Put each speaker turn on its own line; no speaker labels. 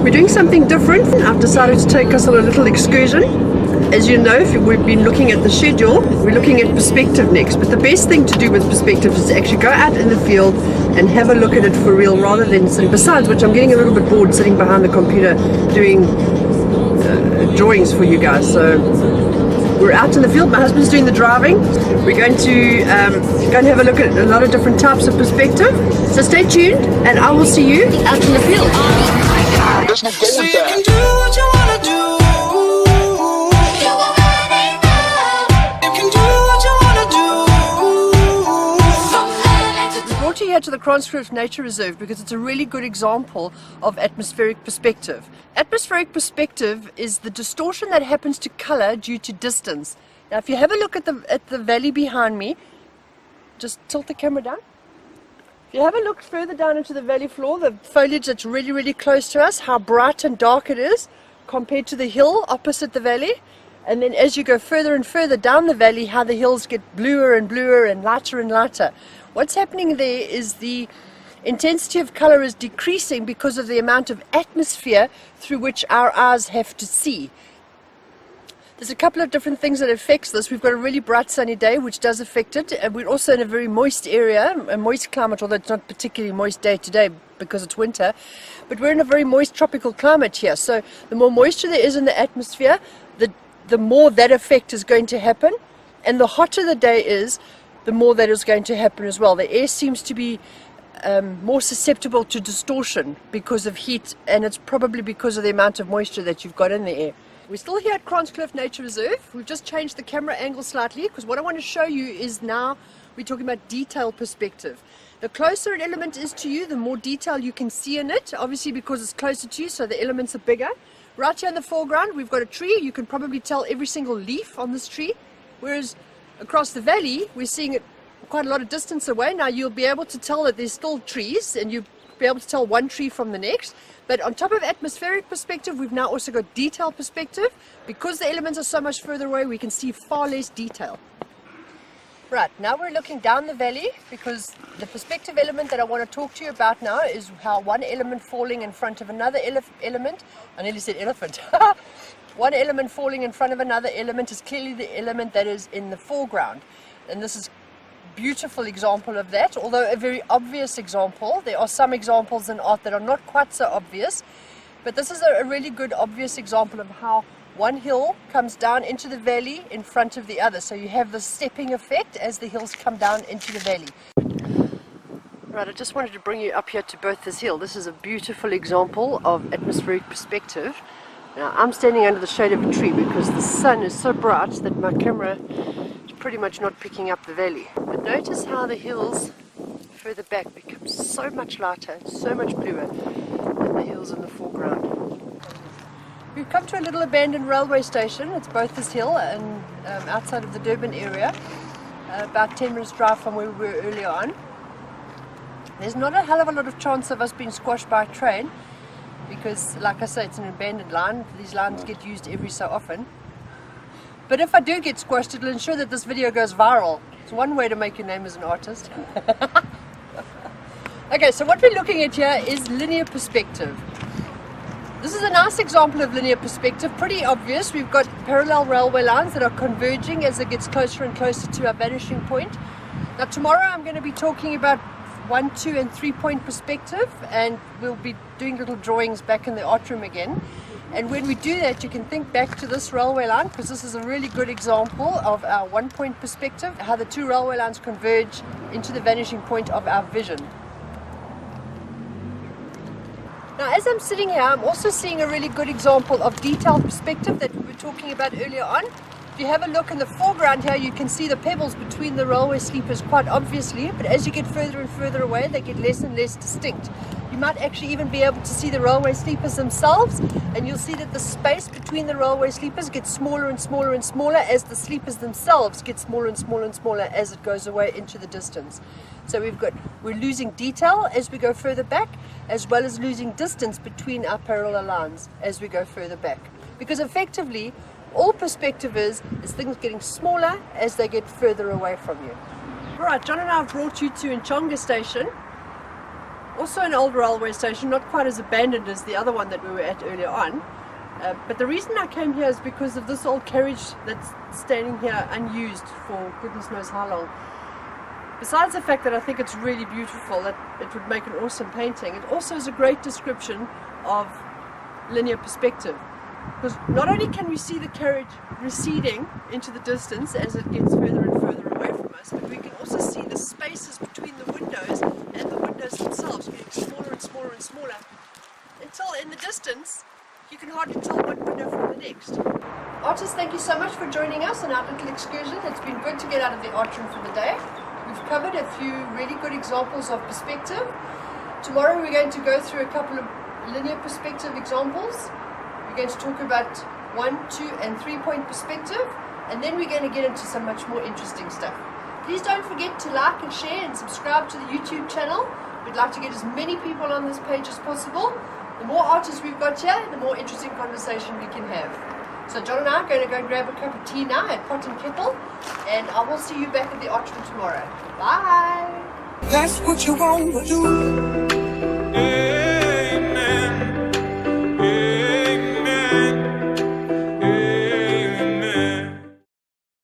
We're doing something different. I've decided to take us on a little excursion. As you know, if we've been looking at the schedule, we're looking at perspective next. But the best thing to do with perspective is to actually go out in the field and have a look at it for real rather than sitting. Besides which, I'm getting a little bit bored sitting behind the computer doing drawings for you guys. So we're out in the field. My husband's doing the driving. We're going to go and have a look at a lot of different types of perspective. So stay tuned and I will see you out in the field.
There's no going
So you
there.
can do what you wanna do. You can do what you wanna do.
We brought you here to the Kranskloof Nature Reserve because it's a really good example of atmospheric perspective. Atmospheric perspective is the distortion that happens to color due to distance. Now if you have a look at the valley behind me, just tilt the camera down. If you have a look further down into the valley floor, the foliage that's really close to us, how bright and dark it is compared to the hill opposite the valley. And then as you go further and further down the valley, how the hills get bluer and bluer and lighter. What's happening there is the intensity of color is decreasing because of the amount of atmosphere through which our eyes have to see. There's a couple of different things that affects this. We've got a really bright sunny day which does affect it, and we're also in a very moist area, a moist climate, although it's not particularly moist day to day because it's winter, but we're in a very moist tropical climate here. So the more moisture there is in the atmosphere, the more that effect is going to happen, and the hotter the day is, the more that is going to happen as well. The air seems to be more susceptible to distortion because of heat, and it's probably because of the amount of moisture that you've got in the air. We're still here at Kranskloof Nature Reserve. We've just changed the camera angle slightly because what I want to show you is now we're talking about detail perspective. The closer an element is to you, the more detail you can see in it, obviously because it's closer to you, so the elements are bigger. Right here in the foreground we've got a tree. You can probably tell every single leaf on this tree, whereas across the valley we're seeing it quite a lot of distance away. Now you'll be able to tell that there's still trees, and you'll be able to tell one tree from the next. But on top of atmospheric perspective, we've now also got detail perspective. Because the elements are so much further away, we can see far less detail. Right, now we're looking down the valley because the perspective element that I want to talk to you about now is how one element falling in front of another element, I nearly said elephant, one element falling in front of another element is clearly the element that is in the foreground. And this is beautiful example of that, although a very obvious example. There are some examples in art that are not quite so obvious, but this is a really good obvious example of how one hill comes down into the valley in front of the other. So you have the stepping effect as the hills come down into the valley. Right, I just wanted to bring you up here to both this hill. This is a beautiful example of atmospheric perspective. Now I'm standing under the shade of a tree because the sun is so bright that my camera pretty much not picking up the valley. But notice how the hills further back become so much lighter and so much bluer than the hills in the foreground. We've come to a little abandoned railway station. It's both this hill and outside of the Durban area, about 10 minutes drive from where we were earlier on. There's not a hell of a lot of chance of us being squashed by a train because, like I say, it's an abandoned line. These lines get used every so often. But if I do get squashed, it'll ensure that this video goes viral. It's one way to make your name as an artist. Okay, so what we're looking at here is linear perspective. This is a nice example of linear perspective, pretty obvious. We've got parallel railway lines that are converging as it gets closer and closer to our vanishing point. Now tomorrow I'm going to be talking about 1, 2 and 3 point perspective, and we'll be doing little drawings back in the art room again. And when we do that, you can think back to this railway line because this is a really good example of our 1 point perspective, how the two railway lines converge into the vanishing point of our vision. Now as I'm sitting here, I'm also seeing a really good example of detailed perspective that we were talking about earlier on. If you have a look in the foreground here, you can see the pebbles between the railway sleepers quite obviously, but as you get further and further away, they get less and less distinct. You might actually even be able to see the railway sleepers themselves, and you'll see that the space between the railway sleepers gets smaller and smaller and smaller as the sleepers themselves get smaller and smaller and smaller as it goes away into the distance. So we're losing detail as we go further back, as well as losing distance between our parallel lines as we go further back. Because effectively, all perspective is things getting smaller as they get further away from you. Alright, John and I have brought you to Nchonga Station. Also an old railway station, not quite as abandoned as the other one that we were at earlier on. But the reason I came here is because of this old carriage that's standing here unused for goodness knows how long. Besides the fact that I think it's really beautiful, that it would make an awesome painting, it also is a great description of linear perspective. Because not only can we see the carriage receding into the distance as it gets further and further away from us, but we can also see the spaces between the windows and the windows themselves getting smaller and smaller and smaller, until in the distance you can hardly tell one window from the next. Artists, thank you so much for joining us on our little excursion. It's been good to get out of the art room for the day. We've covered a few really good examples of perspective. Tomorrow we're going to go through a couple of linear perspective examples. We're going to talk about 1, 2 and 3 point perspective, and then we're going to get into some much more interesting stuff. Please don't forget to like and share and subscribe to the YouTube channel. We'd like to get as many people on this page as possible. The more artists we've got here, the more interesting conversation we can have. So John and I are going to go grab a cup of tea now at Pot and Kettle, and I will see you back at the art room tomorrow. Bye!
That's what you want to do.